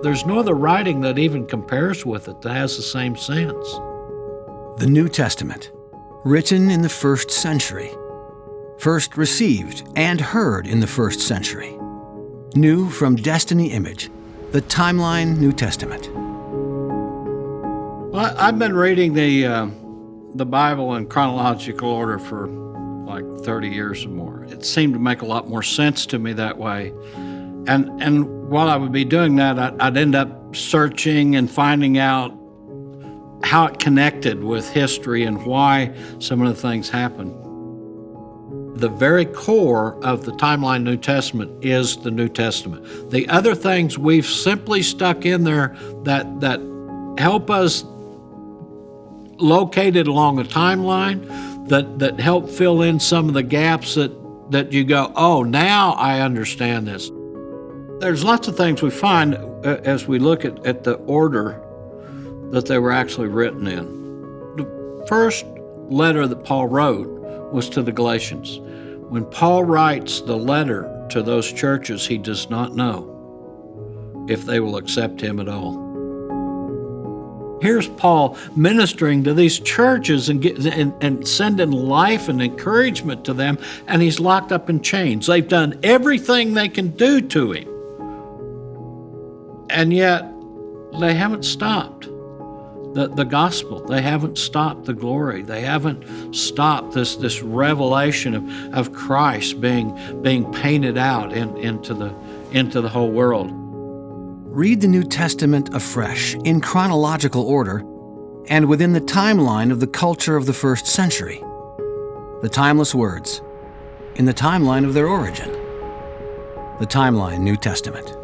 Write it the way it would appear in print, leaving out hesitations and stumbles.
There's no other writing that even compares with it that has the same sense. The New Testament, written in the first century, first received and heard in the first century. New from Destiny Image, the Timeline New Testament. Well, I've been reading the Bible in chronological order for like 30 years or more. It seemed to make a lot more sense to me that way. And while I would be doing that, I'd end up searching and finding out how it connected with history and why some of the things happened. The very core of the Timeline New Testament is the New Testament. The other things we've simply stuck in there that help us locate it along a timeline, that help fill in some of the gaps that you go, oh, now I understand this. There's lots of things we find as we look at the order that they were actually written in. The first letter that Paul wrote was to the Galatians. When Paul writes the letter to those churches, he does not know if they will accept him at all. Here's Paul ministering to these churches and sending life and encouragement to them, and he's locked up in chains. They've done everything they can do to him, and yet they haven't stopped the gospel. They haven't stopped the glory. They haven't stopped this revelation of Christ being painted out into the whole world. Read the New Testament afresh in chronological order and within the timeline of the culture of the first century. The timeless words in the timeline of their origin. The Timeline New Testament.